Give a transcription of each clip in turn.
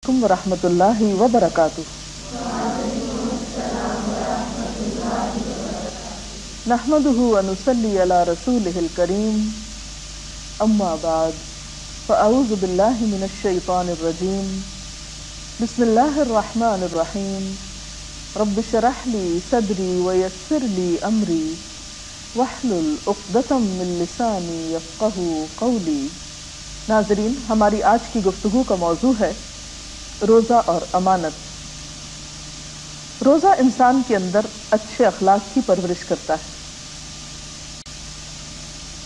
ورحمۃ اللہ وبرکاتہ۔ نحمده ونصلي على رسوله الكريم، اما بعد، فاعوذ باللہ من الشیطان الرجیم، بسم اللہ الرحمن الرحیم، رب اشرح لي صدری ویسر لي امری واحلل عقدۃ من لسانی یفقہوا قولی۔ ناظرین، ہماری آج کی گفتگو کا موضوع ہے روزہ اور امانت۔ روزہ انسان کے اندر اچھے اخلاق کی پرورش کرتا ہے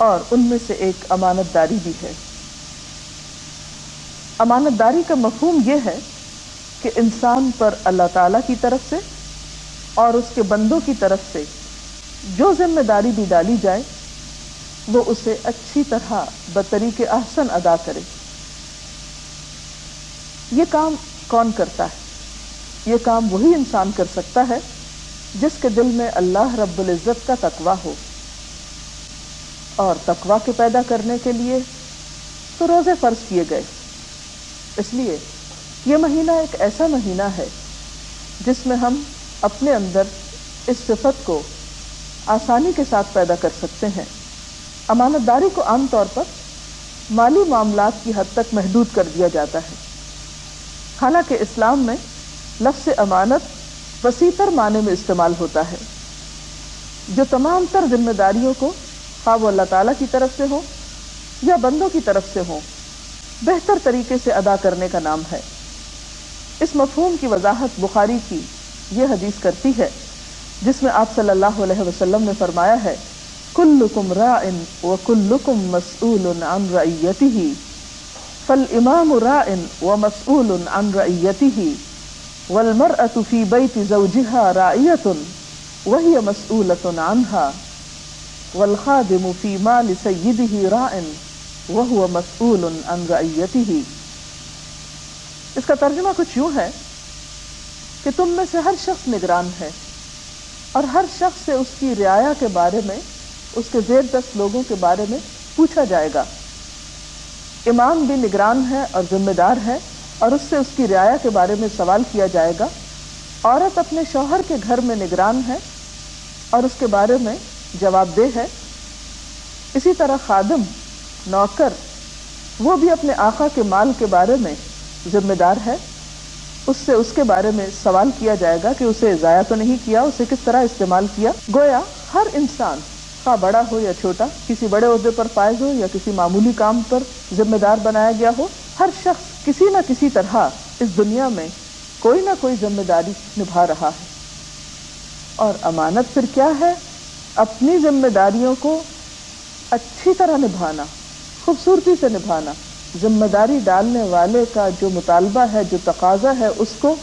اور ان میں سے ایک امانت داری بھی ہے۔ امانت داری کا مفہوم یہ ہے کہ انسان پر اللہ تعالیٰ کی طرف سے اور اس کے بندوں کی طرف سے جو ذمہ داری بھی ڈالی جائے وہ اسے اچھی طرح بطریق احسن ادا کرے۔ یہ کام کون کرتا ہے؟ یہ کام وہی انسان کر سکتا ہے جس کے دل میں اللہ رب العزت کا تقویٰ ہو، اور تقویٰ کے پیدا کرنے کے لیے تو روزے فرض کیے گئے۔ اس لیے یہ مہینہ ایک ایسا مہینہ ہے جس میں ہم اپنے اندر اس صفت کو آسانی کے ساتھ پیدا کر سکتے ہیں۔ امانت داری کو عام طور پر مالی معاملات کی حد تک محدود کر دیا جاتا ہے، حالانکہ اسلام میں لفظ امانت وسیع تر معنی میں استعمال ہوتا ہے، جو تمام تر ذمہ داریوں کو خواہ وہ اللہ تعالیٰ کی طرف سے ہو یا بندوں کی طرف سے ہو بہتر طریقے سے ادا کرنے کا نام ہے۔ اس مفہوم کی وضاحت بخاری کی یہ حدیث کرتی ہے جس میں آپ صلی اللہ علیہ وسلم نے فرمایا ہے، کلکم راع وکلکم مسئول عن رعیتہ، فالامام راع ومسئول عن رعیتہ، والمرأة فی بیت زوجها راعیۃ وہی مسئولۃ عنہا، والخادم فی مال سیدہ راع وہو مسئول عن رعیتہ۔ اس کا ترجمہ کچھ یوں ہے کہ تم میں سے ہر شخص نگران ہے اور ہر شخص سے اس کی رعایا کے بارے میں، اس کے زیر دست لوگوں کے بارے میں پوچھا جائے گا۔ امام بھی نگران ہے اور ذمہ دار ہے اور اس سے اس کی رعایا کے بارے میں سوال کیا جائے گا۔ عورت اپنے شوہر کے گھر میں نگران ہے اور اس کے بارے میں جواب دہ ہے۔ اسی طرح خادم، نوکر، وہ بھی اپنے آقا کے مال کے بارے میں ذمہ دار ہے، اس سے اس کے بارے میں سوال کیا جائے گا کہ اسے ضائع تو نہیں کیا، اسے کس طرح استعمال کیا۔ گویا ہر انسان، خواہ بڑا ہو یا چھوٹا، کسی بڑے عہدے پر فائز ہو یا کسی معمولی کام پر ذمہ دار بنایا گیا ہو، ہر شخص کسی نہ کسی طرح اس دنیا میں کوئی نہ کوئی ذمہ داری نبھا رہا ہے۔ اور امانت پھر کیا ہے؟ اپنی ذمہ داریوں کو اچھی طرح نبھانا، خوبصورتی سے نبھانا، ذمہ داری ڈالنے والے کا جو مطالبہ ہے، جو تقاضا ہے، اس کو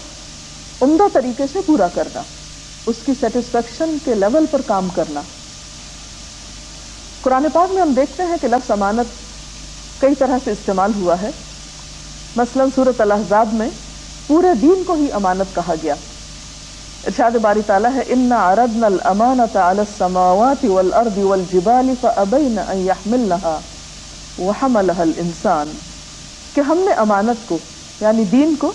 عمدہ طریقے سے پورا کرنا، اس کی سیٹسفیکشن کے لیول پر کام کرنا۔ قرآن پاک میں ہم دیکھتے ہیں کہ لفظ امانت کئی طرح سے استعمال ہوا ہے۔ مثلا سورۃ الاحزاب میں پورے دین کو ہی امانت کہا گیا۔ ارشاد باری تعالیٰ ہے، اِنَّا عَرَضْنَا الْأَمَانَةَ عَلَى السَّمَاوَاتِ وَالْأَرْضِ وَالْجِبَالِ فَأَبَيْنَ أَن يَحْمِلْنَهَا وَحَمَلَهَا الْإِنسَانُ، کہ ہم نے امانت کو یعنی دین کو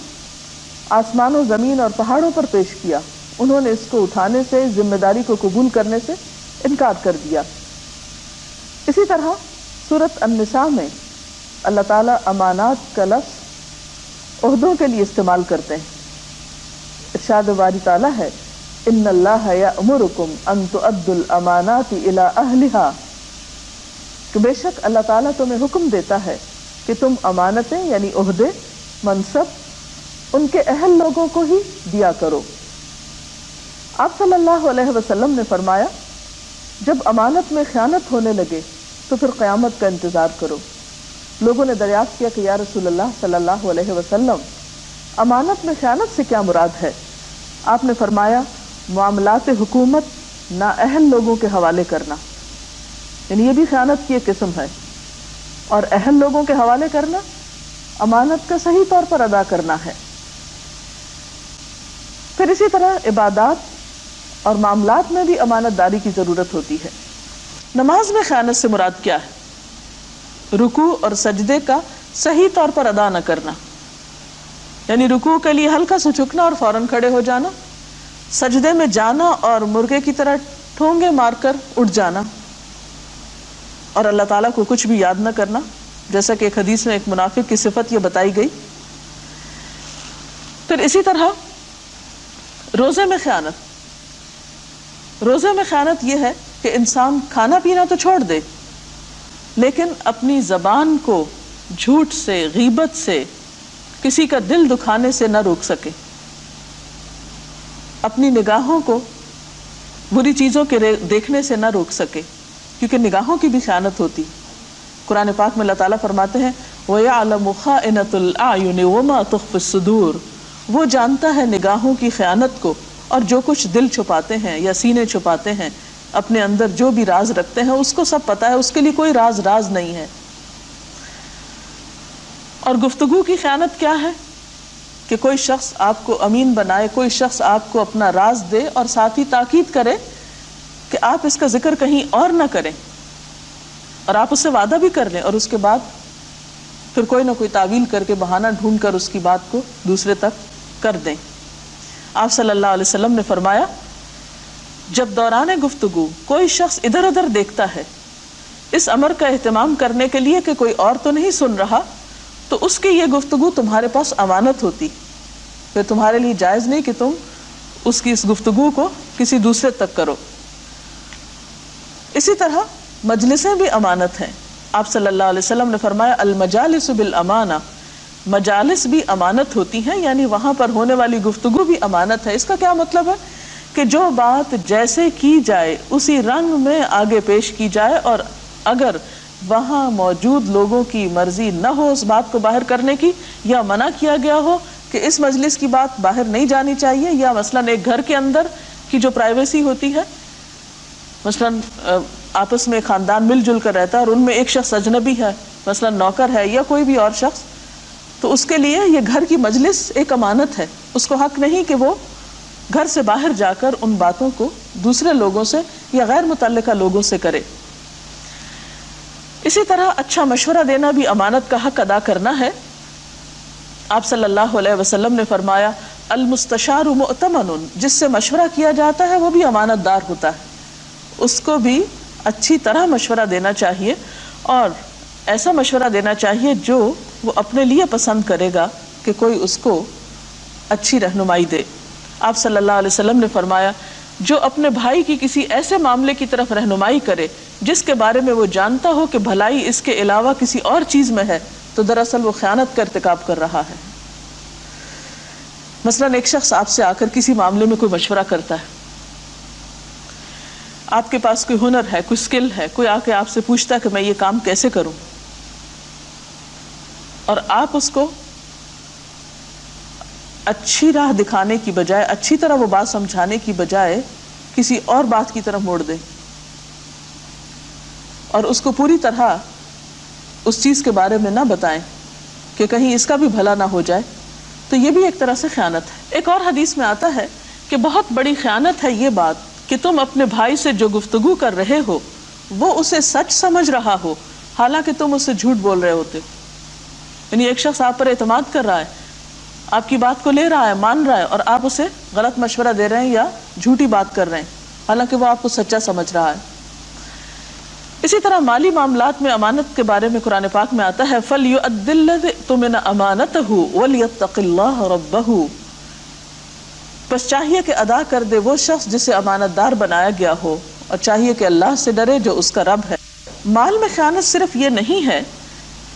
آسمان و زمین اور پہاڑوں پر پیش کیا، انہوں نے اس کو اٹھانے سے، ذمہ داری کو قبول کرنے سے انکار کر دیا۔ اسی طرح سورۃ النساء میں اللہ تعالیٰ امانات کا لفظ عہدوں کے لیے استعمال کرتے ہیں۔ ارشاد باری تعالیٰ ہے، ان اللہ یأمرکم ان تؤدوا الامانات الی اہلہا، کہ بے شک اللہ تعالیٰ تمہیں حکم دیتا ہے کہ تم امانتیں یعنی عہدے، منصب ان کے اہل لوگوں کو ہی دیا کرو۔ آپ صلی اللہ علیہ وسلم نے فرمایا، جب امانت میں خیانت ہونے لگے تو پھر قیامت کا انتظار کرو۔ لوگوں نے دریافت کیا کہ یا رسول اللہ صلی اللہ علیہ وسلم، امانت میں خیانت سے کیا مراد ہے؟ آپ نے فرمایا، معاملات حکومت نااہل لوگوں کے حوالے کرنا، یعنی یہ بھی خیانت کی ایک قسم ہے، اور اہل لوگوں کے حوالے کرنا امانت کا صحیح طور پر ادا کرنا ہے۔ پھر اسی طرح عبادات اور معاملات میں بھی امانت داری کی ضرورت ہوتی ہے۔ نماز میں خیانت سے مراد کیا ہے؟ رکوع اور سجدے کا صحیح طور پر ادا نہ کرنا، یعنی رکوع کے لیے ہلکا سا جھکنا اور فوراً کھڑے ہو جانا، سجدے میں جانا اور مرغے کی طرح ٹھونگے مار کر اٹھ جانا، اور اللہ تعالیٰ کو کچھ بھی یاد نہ کرنا، جیسا کہ ایک حدیث میں ایک منافق کی صفت یہ بتائی گئی۔ پھر اسی طرح روزے میں خیانت، روزے میں خیانت یہ ہے کہ انسان کھانا پینا تو چھوڑ دے لیکن اپنی زبان کو جھوٹ سے، غیبت سے، کسی کا دل دکھانے سے نہ روک سکے، اپنی نگاہوں کو بری چیزوں کے دیکھنے سے نہ روک سکے، کیونکہ نگاہوں کی بھی خیانت ہوتی۔ قرآن پاک میں اللہ تعالیٰ فرماتے ہیں وَيَعْلَمُ خَائِنَةُ الْأَعْيُنِ وَمَا تُخْفِي الصُّدُورُ، وہ جانتا ہے نگاہوں کی خیانت کو اور جو کچھ دل چھپاتے ہیں یا سینے چھپاتے ہیں، اپنے اندر جو بھی راز رکھتے ہیں اس کو سب پتہ ہے، اس کے لیے کوئی راز نہیں ہے۔ اور گفتگو کی خیانت کیا ہے کہ کوئی شخص آپ کو امین بنائے، کوئی شخص آپ کو اپنا راز دے اور ساتھ ہی تاکید کرے کہ آپ اس کا ذکر کہیں اور نہ کریں، اور آپ اس سے وعدہ بھی کر لیں اور اس کے بعد پھر کوئی نہ کوئی تعویل کر کے بہانہ ڈھونڈ کر اس کی بات کو دوسرے تک کر دیں۔ آپ صلی اللہ علیہ وسلم نے فرمایا جب دوران گفتگو کوئی شخص ادھر ادھر دیکھتا ہے اس امر کا اہتمام کرنے کے لیے کہ کوئی اور تو نہیں سن رہا، تو اس کی یہ گفتگو تمہارے پاس امانت ہوتی، پھر تمہارے لیے جائز نہیں کہ تم اس کی اس گفتگو کو کسی دوسرے تک کرو۔ اسی طرح مجلسیں بھی امانت ہیں۔ آپ صلی اللہ علیہ وسلم نے فرمایا المجالس بالامانہ، مجالس بھی امانت ہوتی ہیں، یعنی وہاں پر ہونے والی گفتگو بھی امانت ہے۔ اس کا کیا مطلب ہے کہ جو بات جیسے کی جائے اسی رنگ میں آگے پیش کی جائے، اور اگر وہاں موجود لوگوں کی مرضی نہ ہو اس بات کو باہر کرنے کی، یا منع کیا گیا ہو کہ اس مجلس کی بات باہر نہیں جانی چاہیے، یا مثلاً ایک گھر کے اندر کی جو پرائیویسی ہوتی ہے، مثلاً آپس میں خاندان مل جل کر رہتا ہے اور ان میں ایک شخص اجنبی ہے، مثلاً نوکر ہے یا کوئی بھی اور شخص، تو اس کے لیے یہ گھر کی مجلس ایک امانت ہے، اس کو حق نہیں کہ وہ گھر سے باہر جا کر ان باتوں کو دوسرے لوگوں سے یا غیر متعلقہ لوگوں سے کرے۔ اسی طرح اچھا مشورہ دینا بھی امانت کا حق ادا کرنا ہے۔ آپ صلی اللہ علیہ وسلم نے فرمایا المستشار مؤتمن، جس سے مشورہ کیا جاتا ہے وہ بھی امانت دار ہوتا ہے، اس کو بھی اچھی طرح مشورہ دینا چاہیے، اور ایسا مشورہ دینا چاہیے جو وہ اپنے لیے پسند کرے گا کہ کوئی اس کو اچھی رہنمائی دے۔ آپ صلی اللہ علیہ وسلم نے فرمایا جو اپنے بھائی کی کسی ایسے معاملے کی طرف رہنمائی کرے جس کے بارے میں وہ جانتا ہو کہ بھلائی اس کے علاوہ کسی اور چیز میں ہے، تو دراصل وہ خیانت کا ارتکاب کر رہا ہے۔ مثلاً ایک شخص آپ سے آ کر کسی معاملے میں کوئی مشورہ کرتا ہے، آپ کے پاس کوئی ہنر ہے، کوئی سکل ہے، کوئی آ کے آپ سے پوچھتا ہے کہ میں یہ کام کیسے کروں، اور آپ اس کو اچھی راہ دکھانے کی بجائے، اچھی طرح وہ بات سمجھانے کی بجائے کسی اور بات کی طرف موڑ دیں اور اس کو پوری طرح اس چیز کے بارے میں نہ بتائیں کہ کہیں اس کا بھی بھلا نہ ہو جائے، تو یہ بھی ایک طرح سے خیانت ہے۔ ایک اور حدیث میں آتا ہے کہ بہت بڑی خیانت ہے یہ بات کہ تم اپنے بھائی سے جو گفتگو کر رہے ہو وہ اسے سچ سمجھ رہا ہو حالانکہ تم اسے جھوٹ بول رہے ہوتے ہو۔ یعنی ایک شخص آپ پر اعتماد کر رہا ہے، آپ کی بات کو لے رہا ہے، مان رہا ہے، اور آپ اسے غلط مشورہ دے رہے ہیں یا جھوٹی بات کر رہے ہیں حالانکہ وہ آپ کو سچا سمجھ رہا ہے۔ اسی طرح مالی معاملات میں امانت کے بارے میں قرآن پاک میں آتا ہے فَلْيُؤَدِّ الَّذِي اؤْتُمِنَ أَمَانَتَهُ وَلْيَتَّقِ اللَّهَ رَبَّهُ، بس چاہیے کہ ادا کر دے وہ شخص جسے امانت دار بنایا گیا ہو، اور چاہیے کہ اللہ سے ڈرے جو اس کا رب ہے۔ مال میں خیانت صرف یہ نہیں ہے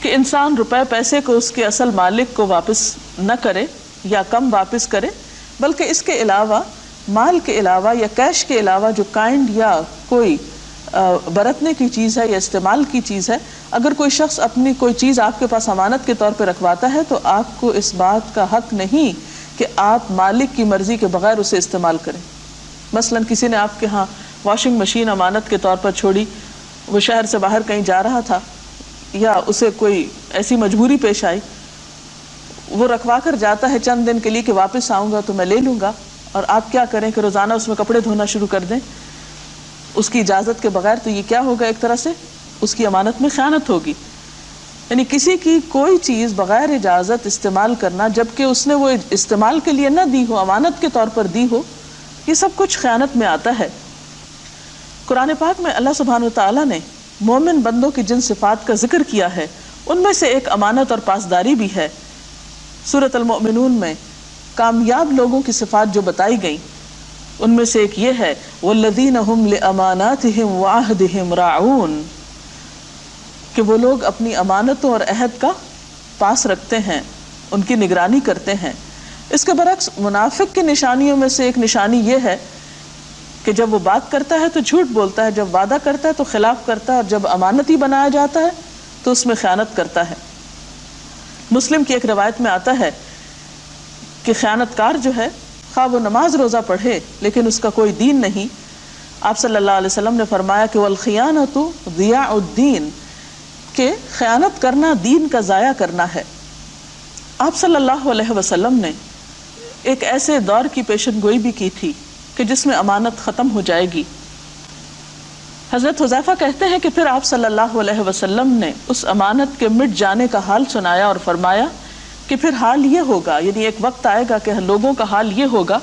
کہ انسان روپے پیسے کو اس کے اصل مالک کو واپس نہ کرے یا کم واپس کرے، بلکہ اس کے علاوہ، مال کے علاوہ یا کیش کے علاوہ جو کائنڈ یا کوئی برتنے کی چیز ہے یا استعمال کی چیز ہے، اگر کوئی شخص اپنی کوئی چیز آپ کے پاس امانت کے طور پہ رکھواتا ہے تو آپ کو اس بات کا حق نہیں کہ آپ مالک کی مرضی کے بغیر اسے استعمال کریں۔ مثلا کسی نے آپ کے ہاں واشنگ مشین امانت کے طور پر چھوڑی، وہ شہر سے باہر کہیں جا رہا تھا یا اسے کوئی ایسی مجبوری پیش آئی، وہ رکھوا کر جاتا ہے چند دن کے لیے کہ واپس آؤں گا تو میں لے لوں گا، اور آپ کیا کریں کہ روزانہ اس میں کپڑے دھونا شروع کر دیں اس کی اجازت کے بغیر، تو یہ کیا ہوگا؟ ایک طرح سے اس کی امانت میں خیانت ہوگی۔ یعنی کسی کی کوئی چیز بغیر اجازت استعمال کرنا جبکہ اس نے وہ استعمال کے لیے نہ دی ہو، امانت کے طور پر دی ہو، یہ سب کچھ خیانت میں آتا ہے۔ قرآن پاک میں اللہ سبحانہ وتعالیٰ نے مومن بندوں کی جن صفات کا ذکر کیا ہے ان میں سے ایک امانت اور پاسداری بھی ہے۔ سورۃ المؤمنون میں کامیاب لوگوں کی صفات جو بتائی گئیں ان میں سے ایک یہ ہے والذین هم لاماناتهم وعہدهم راعون، کہ وہ لوگ اپنی امانتوں اور عہد کا پاس رکھتے ہیں، ان کی نگرانی کرتے ہیں۔ اس کے برعکس منافق کی نشانیوں میں سے ایک نشانی یہ ہے کہ جب وہ بات کرتا ہے تو جھوٹ بولتا ہے، جب وعدہ کرتا ہے تو خلاف کرتا ہے، اور جب امانتی بنایا جاتا ہے تو اس میں خیانت کرتا ہے۔ مسلم کی ایک روایت میں آتا ہے کہ خیانت کار جو ہے خواہ وہ نماز روزہ پڑھے لیکن اس کا کوئی دین نہیں، آپ صلی اللہ علیہ وسلم نے فرمایا کہ والخیانۃ ضیاء الدین، کہ خیانت کرنا دین کا ضائع کرنا ہے۔ آپ صلی اللہ علیہ وسلم نے ایک ایسے دور کی پیشن گوئی بھی کی تھی کہ جس میں امانت ختم ہو جائے گی۔ حضرت حذیفہ کہتے ہیں کہ پھر آپ صلی اللہ علیہ وسلم نے اس امانت کے مٹ جانے کا حال سنایا اور فرمایا کہ پھر حال یہ ہوگا، یعنی ایک وقت آئے گا کہ لوگوں کا حال یہ ہوگا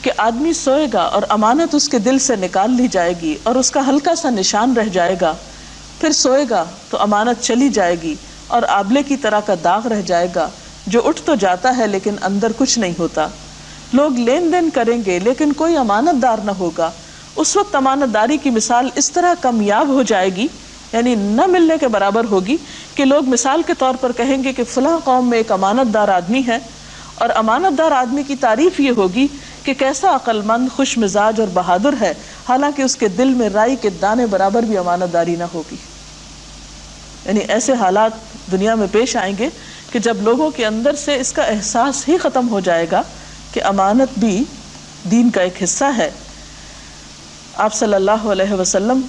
کہ آدمی سوئے گا اور امانت اس کے دل سے نکال لی جائے گی اور اس کا ہلکا سا نشان رہ جائے گا، پھر سوئے گا تو امانت چلی جائے گی اور آبلے کی طرح کا داغ رہ جائے گا جو اٹھ تو جاتا ہے لیکن اندر کچھ نہیں ہوتا۔ لوگ لین دین کریں گے لیکن کوئی امانت دار نہ ہوگا۔ اس وقت امانت داری کی مثال اس طرح کمیاب ہو جائے گی، یعنی نہ ملنے کے برابر ہوگی، کہ لوگ مثال کے طور پر کہیں گے کہ فلاں قوم میں ایک امانت دار آدمی ہے، اور امانت دار آدمی کی تعریف یہ ہوگی کہ کیسا عقل مند، خوش مزاج اور بہادر ہے، حالانکہ اس کے دل میں رائی کے دانے برابر بھی امانت داری نہ ہوگی۔ یعنی ایسے حالات دنیا میں پیش آئیں گے کہ جب لوگوں کے اندر سے اس کا احساس ہی ختم ہو جائے گا کہ امانت بھی دین کا ایک حصہ ہے۔ آپ صلی اللہ علیہ وسلم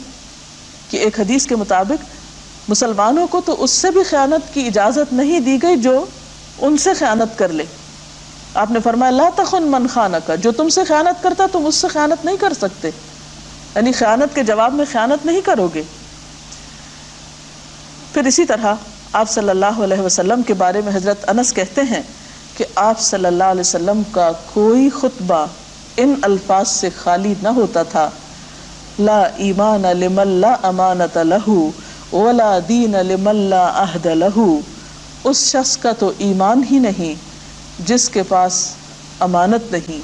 کی ایک حدیث کے مطابق مسلمانوں کو تو اس سے بھی خیانت کی اجازت نہیں دی گئی جو ان سے خیانت کر لے۔ آپ نے فرمایا لا تخن من خانک، جو تم سے خیانت کرتا تم اس سے خیانت نہیں کر سکتے، یعنی خیانت کے جواب میں خیانت نہیں کرو گے۔ پھر اسی طرح آپ صلی اللہ علیہ وسلم کے بارے میں حضرت انس کہتے ہیں کہ آپ صلی اللہ علیہ وسلم کا کوئی خطبہ ان الفاظ سے خالی نہ ہوتا تھا، لا ایمان لمن لا امانت لہ ولا دین لمن لا عہد لہ، اس شخص کا تو ایمان ہی نہیں جس کے پاس امانت نہیں،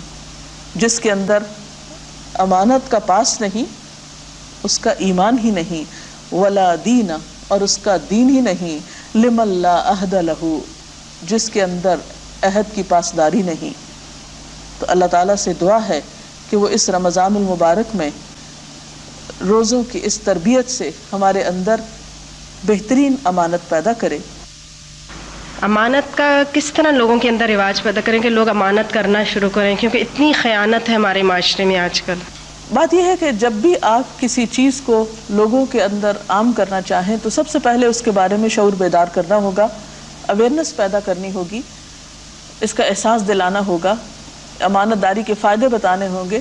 جس کے اندر امانت کا پاس نہیں اس کا ایمان ہی نہیں، ولا دین، اور اس کا دین ہی نہیں، لمن لا عہد لہ، جس کے اندر عہد کی پاسداری نہیں۔ تو اللہ تعالیٰ سے دعا ہے کہ وہ اس رمضان المبارک میں روزوں کی اس تربیت سے ہمارے اندر بہترین امانت پیدا کرے۔ امانت کا کس طرح لوگوں کے اندر رواج پیدا کریں کہ لوگ امانت کرنا شروع کریں، کیونکہ اتنی خیانت ہے ہمارے معاشرے میں آج کل۔ بات یہ ہے کہ جب بھی آپ کسی چیز کو لوگوں کے اندر عام کرنا چاہیں تو سب سے پہلے اس کے بارے میں شعور بیدار کرنا ہوگا، اویئرنیس پیدا کرنی ہوگی، اس کا احساس دلانا ہوگا، امانت داری کے فائدے بتانے ہوں گے،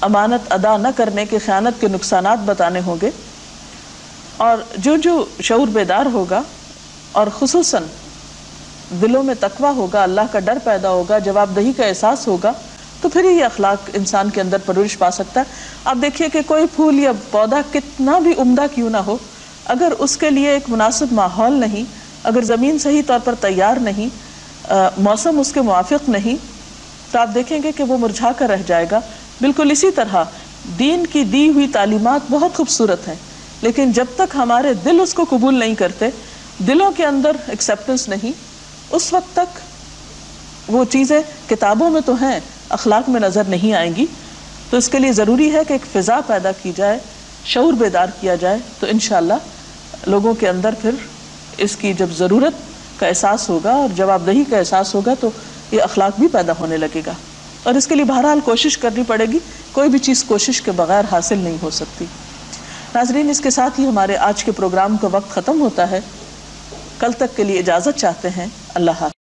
امانت ادا نہ کرنے کے، خیانت کے نقصانات بتانے ہوں گے۔ اور جو شعور بیدار ہوگا اور خصوصاً دلوں میں تقویٰ ہوگا، اللہ کا ڈر پیدا ہوگا، جواب دہی کا احساس ہوگا، تو پھر یہ اخلاق انسان کے اندر پرورش پا سکتا ہے۔ آپ دیکھیے کہ کوئی پھول یا پودا کتنا بھی عمدہ کیوں نہ ہو، اگر اس کے لیے ایک مناسب ماحول نہیں، اگر زمین صحیح طور پر تیار نہیں، موسم اس کے موافق نہیں، تو آپ دیکھیں گے کہ وہ مرجھا کر رہ جائے گا۔ بالکل اسی طرح دین کی دی ہوئی تعلیمات بہت خوبصورت ہیں، لیکن جب تک ہمارے دل اس کو قبول نہیں کرتے، دلوں کے اندر ایکسیپٹنس نہیں، اس وقت تک وہ چیزیں کتابوں میں تو ہیں، اخلاق میں نظر نہیں آئیں گی۔ تو اس کے لیے ضروری ہے کہ ایک فضا پیدا کی جائے، شعور بیدار کیا جائے، تو انشاءاللہ لوگوں کے اندر پھر اس کی جب ضرورت کا احساس ہوگا اور جواب دہی کا احساس ہوگا تو یہ اخلاق بھی پیدا ہونے لگے گا۔ اور اس کے لیے بہرحال کوشش کرنی پڑے گی، کوئی بھی چیز کوشش کے بغیر حاصل نہیں ہو سکتی۔ ناظرین، اس کے ساتھ ہی ہمارے آج کے پروگرام کا وقت ختم ہوتا ہے۔ کل تک کے لیے اجازت چاہتے ہیں۔ اللہ حافظ۔